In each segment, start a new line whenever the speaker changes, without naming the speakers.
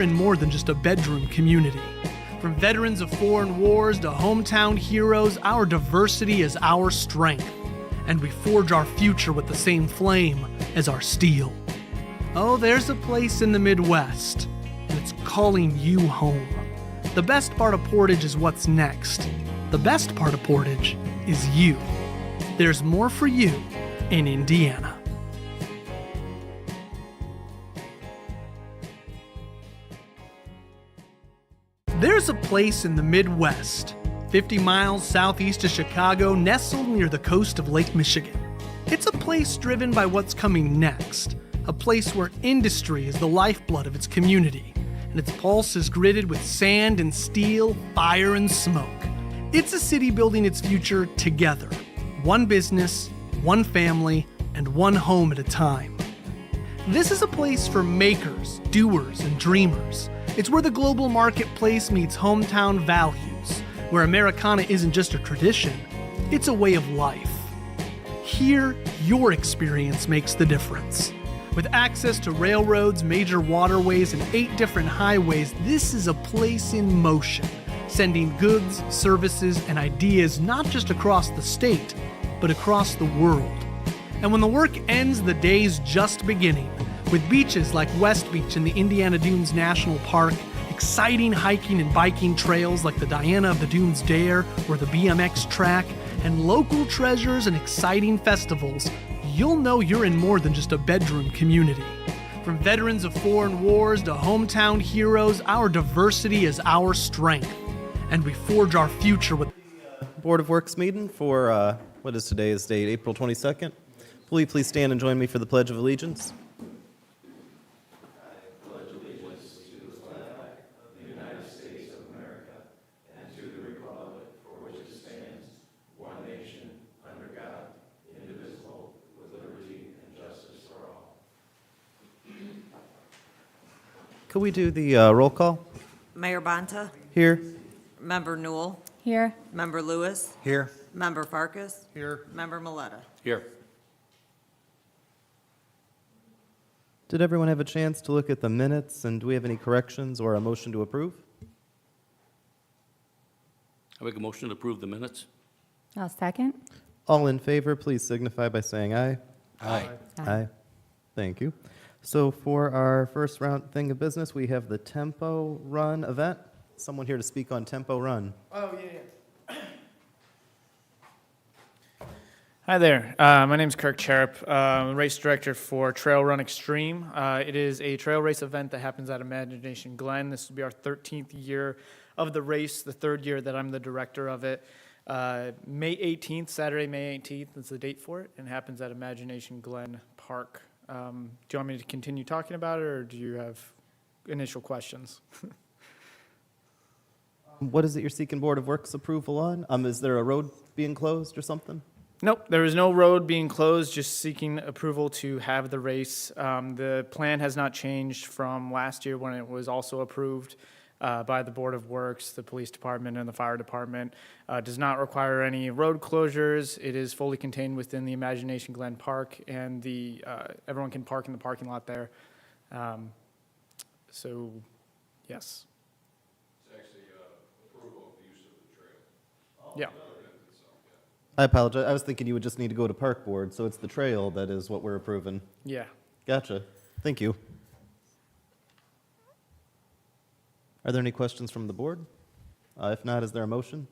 and more than just a bedroom community. From veterans of foreign wars to hometown heroes, our diversity is our strength, and we forge our future with the same flame as our steel. Oh, there's a place in the Midwest, and it's calling you home. The best part of Portage is what's next. The best part of Portage is you. There's more for you in Indiana. There's a place in the Midwest, 50 miles southeast of Chicago, nestled near the coast of Lake Michigan. It's a place driven by what's coming next, a place where industry is the lifeblood of its community, and its pulse is gritted with sand and steel, fire and smoke. It's a city building its future together, one business, one family, and one home at a time. This is a place for makers, doers, and dreamers. It's where the global marketplace meets hometown values, where Americana isn't just a tradition, it's a way of life. Here, your experience makes the difference. With access to railroads, major waterways, and 8 different highways, this is a place in motion, sending goods, services, and ideas not just across the state, but across the world. And when the work ends, the day's just beginning. With beaches like West Beach in the Indiana Dunes National Park, exciting hiking and biking trails like the Diana of the Dunes Dare or the BMX track, and local treasures and exciting festivals, you'll know you're in more than just a bedroom community. From veterans of foreign wars to hometown heroes, our diversity is our strength, and we forge our future with
Board of Works meeting for, what is today's date, April 22nd. Will you please stand and join me for the Pledge of Allegiance? Could we do the roll call?
Mayor Bonta,
Here.
Member Newell,
Here.
Member Lewis,
Here.
Member Farkas,
Here.
Member Miletta.
Here.
Did everyone have a chance to look at the minutes, and do we have any corrections or a motion to approve?
I make a motion to approve the minutes.
I'll second.
All in favor, please signify by saying aye.
Aye.
Aye. Thank you. So for our first round thing of business, we have the Tempo Run event. Someone here to speak on Tempo Run.
Oh, yeah. Hi there. My name is Kirk Cherub. I'm race director for Trail Run Extreme. It is a trail race event that happens at Imagination Glen. This will be our 13th year of the race, the 3rd year that I'm the director of it. May 18th, Saturday, May 18th is the date for it, and it happens at Imagination Glen Park. Do you want me to continue talking about it, or do you have initial questions?
What is it you're seeking Board of Works approval on? Is there a road being closed or something?
Nope, there is no road being closed, just seeking approval to have the race. The plan has not changed from last year when it was also approved by the Board of Works, the police department, and the fire department. Does not require any road closures. It is fully contained within the Imagination Glen Park, and everyone can park in the parking lot there. So, yes.
It's actually approval of the use of the trail.
Yeah.
I apologize. I was thinking you would just need to go to Park Board, so it's the trail that is what we're approving.
Yeah.
Gotcha. Thank you. Are there any questions from the board? If not, is there a motion?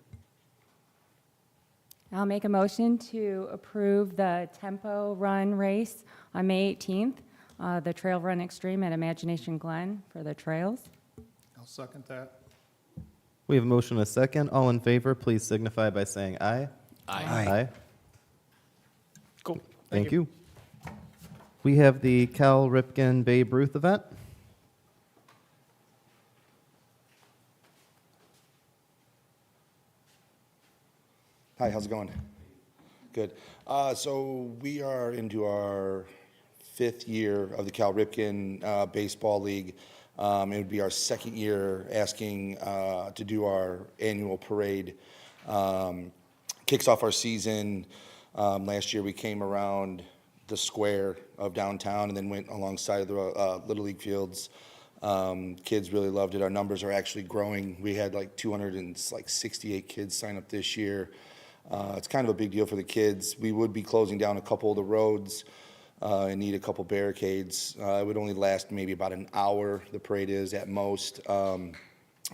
I'll make a motion to approve the Tempo Run race on May 18th, the Trail Run Extreme at Imagination Glen for the trails.
I'll second that.
We have a motion and a second. All in favor, please signify by saying aye.
Aye.
Cool.
Thank you. We have the Cal Ripken Babe Ruth event.
Hi, how's it going? Good. So we are into our 5th year of the Cal Ripken Baseball League. It would be our 2nd year asking to do our annual parade. Kicks off our season. Last year we came around the square of downtown and then went alongside of the Little League fields Kids really loved it. Our numbers are actually growing. We had like 268 kids sign up this year. It's kind of a big deal for the kids. We would be closing down a couple of the roads and need a couple barricades. It would only last maybe about an hour, the parade is at most. And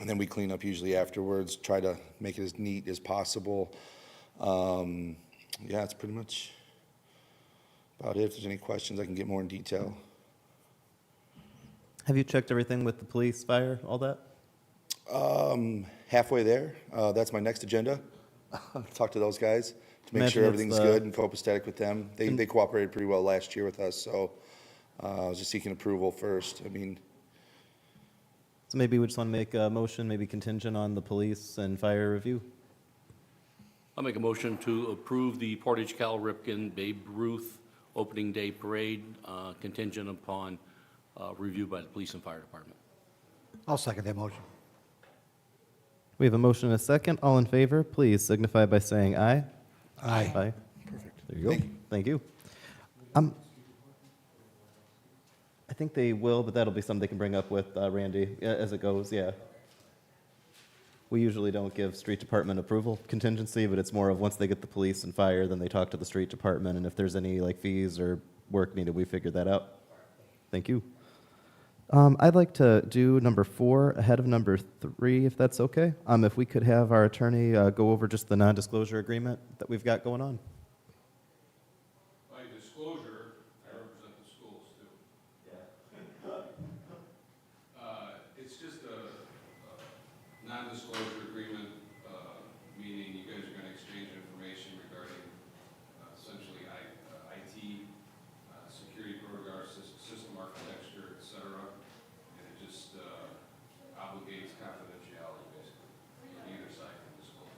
then we clean up usually afterwards, try to make it as neat as possible. Yeah, it's pretty much about it. If there's any questions, I can get more in detail.
Have you checked everything with the police, fire, all that?
Halfway there. That's my next agenda. Talk to those guys to make
Imagine
sure
it's
everything's
the-
good and copacetic with them. They cooperated pretty well last year with us, so I was just seeking approval first. I mean,
So maybe we just want to make a motion, maybe contingent on the police and fire review.
I'll make a motion to approve the Portage Cal Ripken Babe Ruth Opening Day Parade contingent upon review by the police and fire department.
I'll second that motion.
We have a motion and a second. All in favor, please signify by saying aye.
Aye.
Aye.
perfect.
There you go. Thank you. I think they will, but that'll be something they can bring up with Randy as it goes, yeah. We usually don't give street department approval contingency, but it's more of once they get the police and fire, then they talk to the street department, and if there's any like fees or work needed, we figure that out. Thank you. I'd like to do number 4 ahead of number 3, if that's okay. If we could have our attorney go over just the non-disclosure agreement that we've got going on.
By disclosure, I represent the schools too. It's just a non-disclosure agreement, meaning you guys are gonna exchange information regarding essentially IT, security protocols, system architecture, et cetera. And it just obligates confidentiality, basically, on either side can disclose.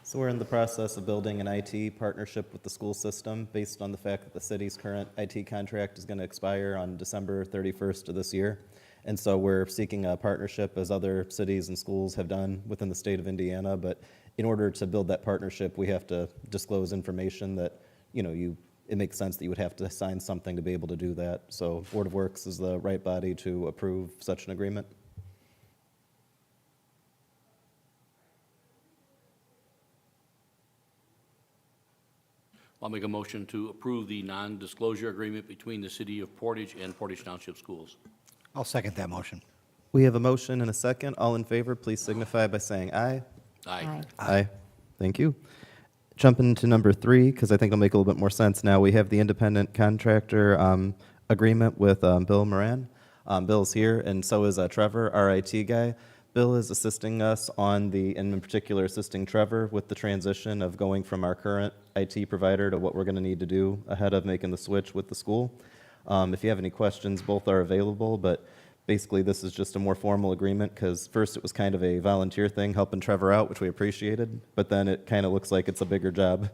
So we're in the process of building an IT partnership with the school system based on the fact that the city's current IT contract is going to expire on December 31st of this year. And so we're seeking a partnership as other cities and schools have done within the state of Indiana. But in order to build that partnership, we have to disclose information that, it makes sense that you would have to sign something to be able to do that. So Board of Works is the right body to approve such an agreement.
I'll make a motion to approve the non-disclosure agreement between the city of Portage and Portage Township Schools.
I'll second that motion.
We have a motion and a second. All in favor, please signify by saying aye.
Aye.
Aye. Thank you. Jumping to number 3, because I think it'll make a little bit more sense now. We have the independent contractor agreement with Bill Moran. Bill's here, and so is Trevor, our IT guy. Bill is assisting us and in particular assisting Trevor with the transition of going from our current IT provider to what we're going to need to do ahead of making the switch with the school. If you have any questions, both are available, but basically this is just a more formal agreement because first it was kind of a volunteer thing helping Trevor out, which we appreciated, but then it kind of looks like it's a bigger job.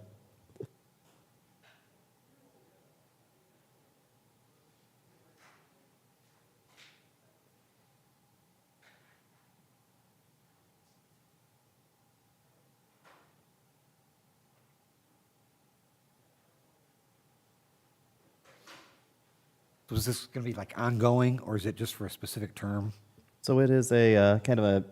So is this going to be like ongoing, or is it just for a specific term?
So it is a kind of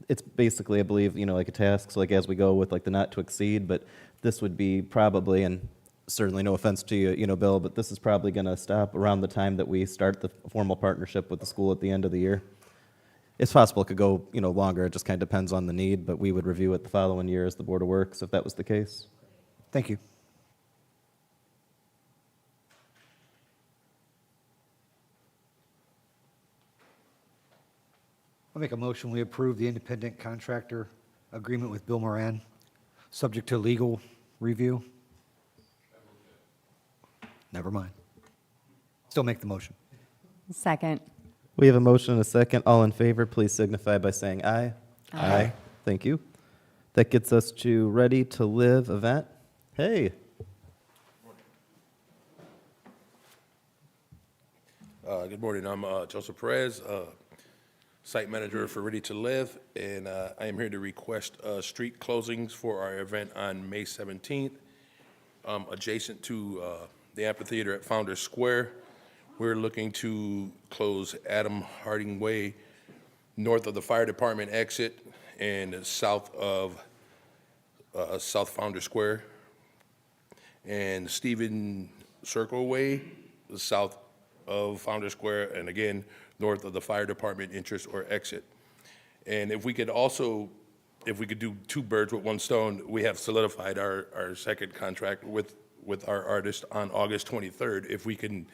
it's basically, I believe, like a task, so like as we go with like the not to exceed, but this would be probably, and certainly no offense to you, Bill, but this is probably going to stop around the time that we start the formal partnership with the school at the end of the year. It's possible it could go, longer, it just kind of depends on the need, but we would review it the following year as the Board of Works if that was the case.
Thank you. I'll make a motion, we approve the independent contractor agreement with Bill Moran, subject to legal review. Never mind. Still make the motion.
Second.
We have a motion and a second. All in favor, please signify by saying aye.
Aye.
Thank you. That gets us to Ready to Live event. Hey.
Good morning. I'm Joseph Perez, site manager for Ready to Live, and I am here to request street closings for our event on May 17th, adjacent to the amphitheater at Founders Square. we're looking to close Adam Harding Way north of the fire department exit and south of South Founder Square, and Stephen Circle Way, south of Founder Square, and again, north of the fire department entrance or exit. And if we could do two birds with one stone, we have solidified our second contract with our artist on August 23rd. If we can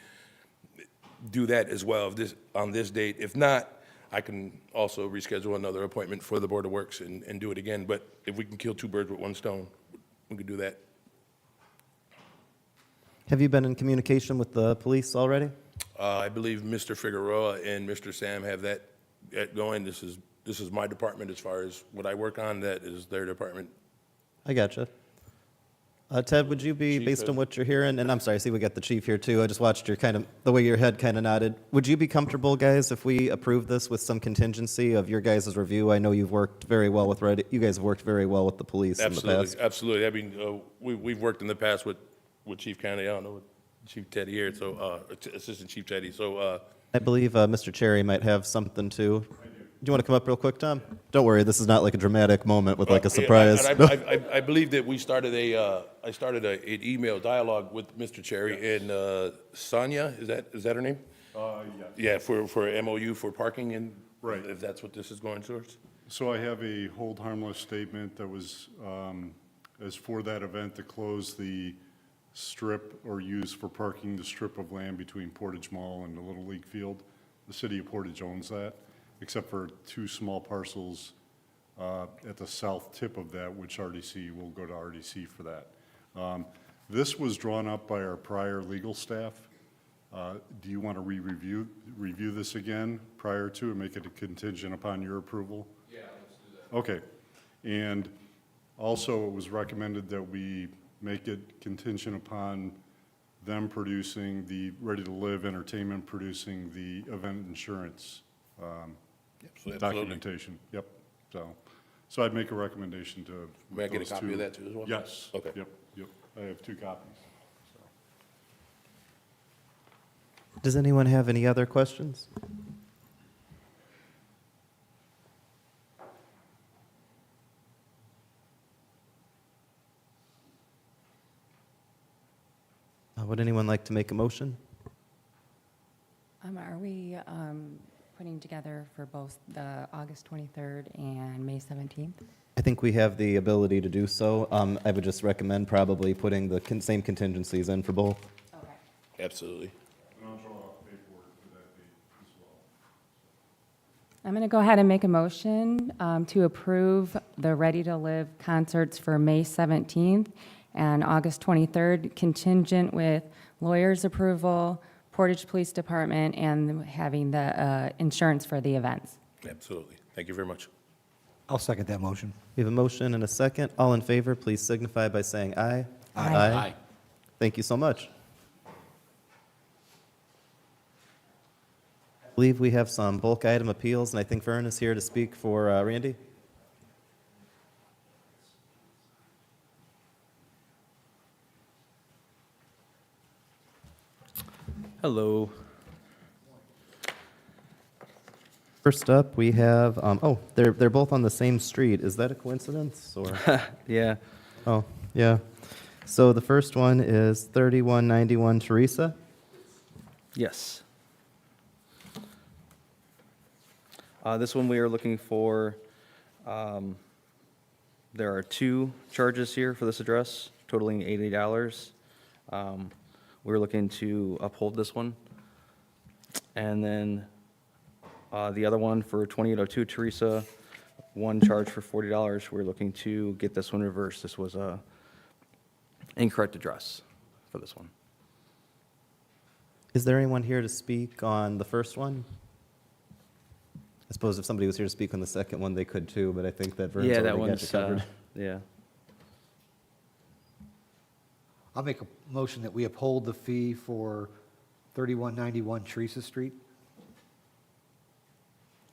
do that as well on this date. If not, I can also reschedule another appointment for the Board of Works and do it again. But if we can kill two birds with one stone, we could do that.
Have you been in communication with the police already?
I believe Mr. Figueroa and Mr. Sam have that going. This is my department as far as what I work on. That is their department.
I gotcha. Ted, would you be, based on what you're hearing, and I'm sorry, I see we got the chief here too. I just watched your the way your head kind of nodded. Would you be comfortable, guys, if we approve this with some contingency of your guys' review? I know you've worked very well with you guys have worked very well with the police in the past.
Absolutely. I mean, we've worked in the past with Chief Kennedy. I don't know, with Chief Teddy here, so Assistant Chief Teddy. So
I believe Mr. Cherry might have something too. Do you want to come up real quick, Tom? Don't worry, this is not like a dramatic moment with like a surprise.
I believe that I started an email dialogue with Mr. Cherry and Sonia, is that her name?
Yeah.
Yeah, for MOU for parking and.
Right.
If that's what this is going towards?
So I have a hold harmless statement that was, as for that event to close the strip or use for parking the strip of land between Portage Mall and the Little League Field. The city of Portage owns that, except for two small parcels at the south tip of that, which RDC will go to RDC for that. This was drawn up by our prior legal staff. Do you want to review this again prior to and make it a contingent upon your approval?
Yeah, let's do that.
Okay. And also, it was recommended that we make it contingent upon them producing the Ready to Live Entertainment, producing the event insurance documentation. Yep. So I'd make a recommendation to.
May I get a
those
copy
two.
of that too as well?
Yes.
Okay.
Yep. I have 2 copies. So.
Does anyone have any other questions? Would anyone like to make a motion?
Are we putting together for both the August 23rd and May 17th?
I think we have the ability to do so. I would just recommend probably putting the same contingencies in for both.
Okay.
Absolutely.
And I'll draw off paperwork for that date as well.
I'm going to go ahead and make a motion to approve the Ready to Live concerts for May 17th and August 23rd, contingent with lawyers' approval, Portage Police Department, and having the insurance for the events.
Absolutely. Thank you very much.
I'll second that motion.
We have a motion and a second. All in favor, please signify by saying aye.
Aye.
Aye.
Thank you so much. I believe we have some bulk item appeals, and I think Vern is here to speak for Randy.
Hello.
First up, we have, they're both on the same street. Is that a coincidence, or?
Yeah.
Oh, yeah. So the first one is 3191 Teresa.
Yes. This one we are looking for, there are 2 charges here for this address totaling $80. We're looking to uphold this one. And then the other one for 2802 Teresa, 1 charge for $40. We're looking to get this one reversed. This was a incorrect address for this one.
Is there anyone here to speak on the first one? I suppose if somebody was here to speak on the second one, they could too, but I think that Vern's
Yeah, that
already got you
one's,
covered.
yeah.
I'll make a motion that we uphold the fee for 3191 Teresa Street.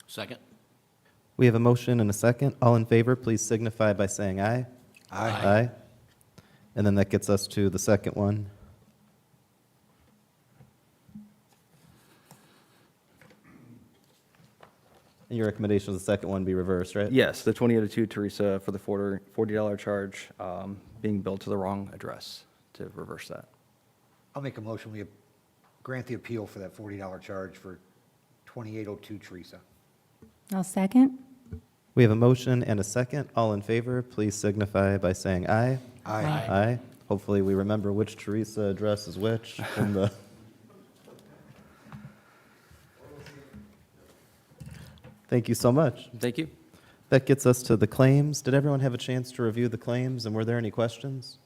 Second?
We have a motion and a second. All in favor, please signify by saying aye.
Aye.
Aye. And then that gets us to the second one. And your recommendation is the second one be reversed, right?
Yes, the 2002 Teresa for the $40 charge being billed to the wrong address, to reverse that.
I'll make a motion, we grant the appeal for that $40 charge for 2802 Teresa.
I'll second.
We have a motion and a second. All in favor, please signify by saying aye.
Aye.
Aye. Hopefully, we remember which Teresa address is which in the... Thank you so much.
Thank you.
That gets us to the claims. Did everyone have a chance to review the claims, and were there any questions?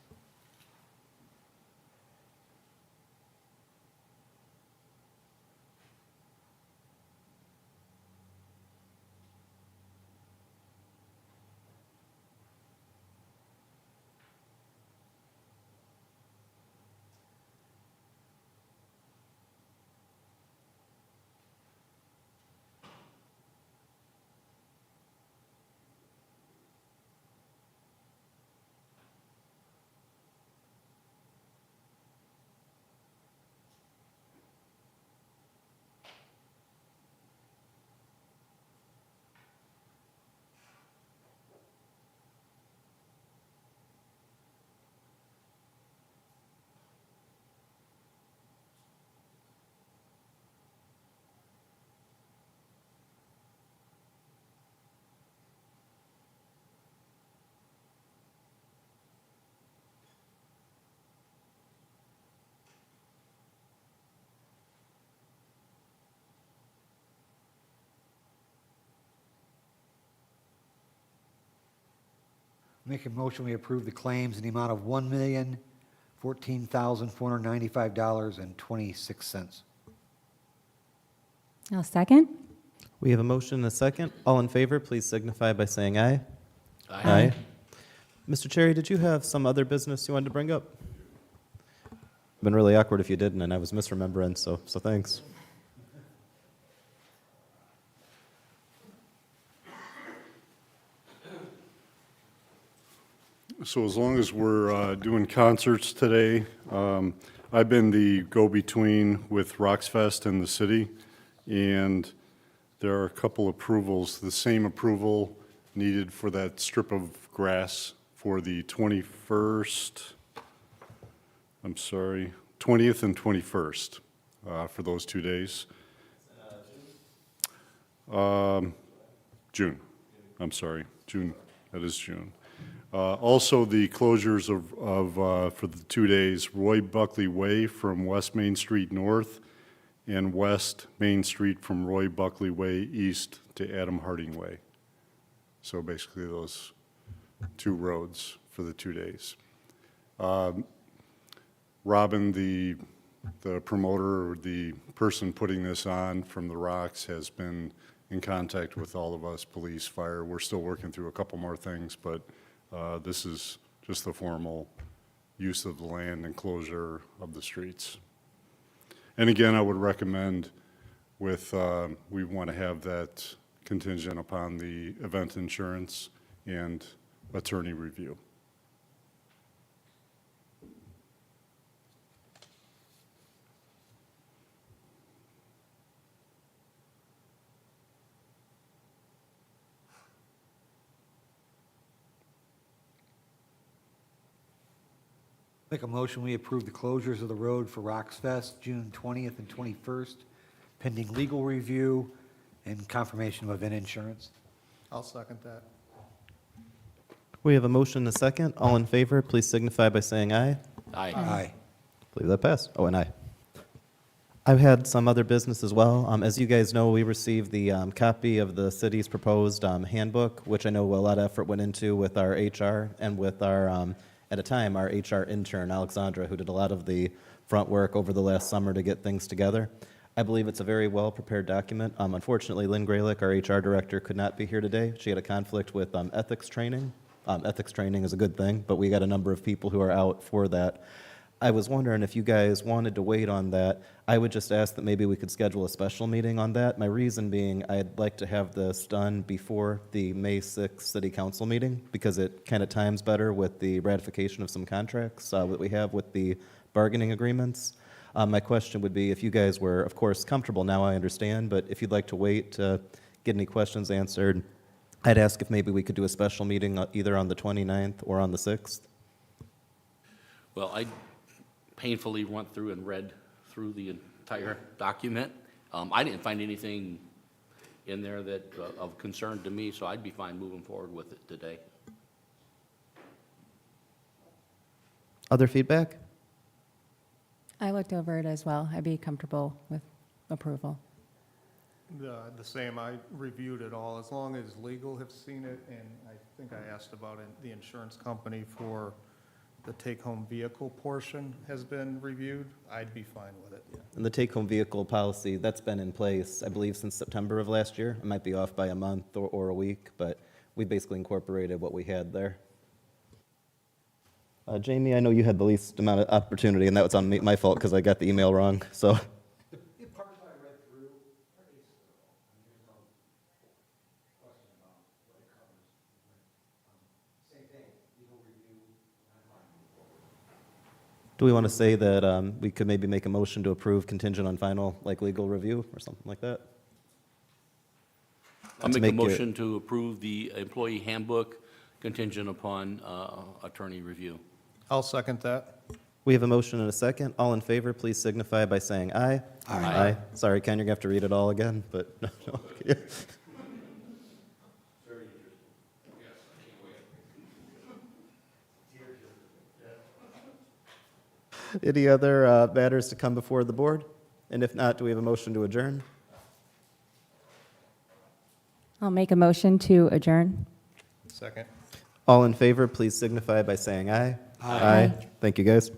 Make a motion, we approve the claims in the amount of $1,014,495.26.
I'll second.
We have a motion and a second. All in favor, please signify by saying aye.
Aye.
Mr. Cherry, did you have some other business you wanted to bring up? Been really awkward if you didn't, and I was misremembering, so thanks.
So as long as we're doing concerts today, I've been the go-between with Roxfest and the city, and there are a couple approvals. The same approval needed for that strip of grass for the 21st, 20th and 21st, for those 2 days. June, June, that is June. Also, the closures for the 2 days, Roy Buckley Way from West Main Street North and West Main Street from Roy Buckley Way East to Adam Harding Way. So basically those 2 roads for the 2 days. Robin, the promoter or the person putting this on from the Rocks, has been in contact with all of us, police, fire. We're still working through a couple more things, but this is just the formal use of the land and closure of the streets. And again, I would recommend we want to have that contingent upon the event insurance and attorney review.
Make a motion, we approve the closures of the road for Roxfest, June 20th and 21st, pending legal review and confirmation of event insurance.
I'll second that.
We have a motion and a second. All in favor, please signify by saying aye.
Aye.
Aye.
I believe that passed. Oh, and aye. I've had some other business as well. As you guys know, we received the copy of the city's proposed handbook, which I know a lot of effort went into with our HR and with our, at a time, our HR intern, Alexandra, who did a lot of the front work over the last summer to get things together. I believe it's a very well-prepared document. Unfortunately, Lynn Graylick, our HR director, could not be here today. She had a conflict with ethics training. Ethics training is a good thing, but we got a number of people who are out for that. I was wondering if you guys wanted to wait on that. I would just ask that maybe we could schedule a special meeting on that. My reason being, I'd like to have this done before the May 6th City Council meeting, because it kind of times better with the ratification of some contracts that we have with the bargaining agreements. My question would be, if you guys were, of course, comfortable now, I understand, but if you'd like to wait to get any questions answered. I'd ask if maybe we could do a special meeting either on the 29th or on the 6th.
Well, I painfully went through and read through the entire document. I didn't find anything in there that, of concern to me, so I'd be fine moving forward with it today.
Other feedback?
I looked over it as well. I'd be comfortable with approval.
The same, I reviewed it all, as long as legal have seen it, and I think I asked about it, the insurance company for the take-home vehicle portion has been reviewed, I'd be fine with it.
And the take-home vehicle policy, that's been in place, I believe, since September of last year. It might be off by a month or a week, but we basically incorporated what we had there. Jamie, I know you had the least amount of opportunity, and that was on me, my fault because I got the email wrong, so.
The parts I read through are there's no question about what it covers. Same thing, legal review,
Do we want to say that we could maybe make a motion to approve contingent on final, like, legal review or something like that?
I'll
To
make a
make it-
motion to approve the employee handbook contingent upon attorney review.
I'll second that.
We have a motion and a second. All in favor, please signify by saying aye.
Aye.
Sorry, Ken, you're going to have to read it all again, but, no. Any other matters to come before the board? And if not, do we have a motion to adjourn?
I'll make a motion to adjourn.
Second.
All in favor, please signify by saying aye.
Aye.
Thank you, guys.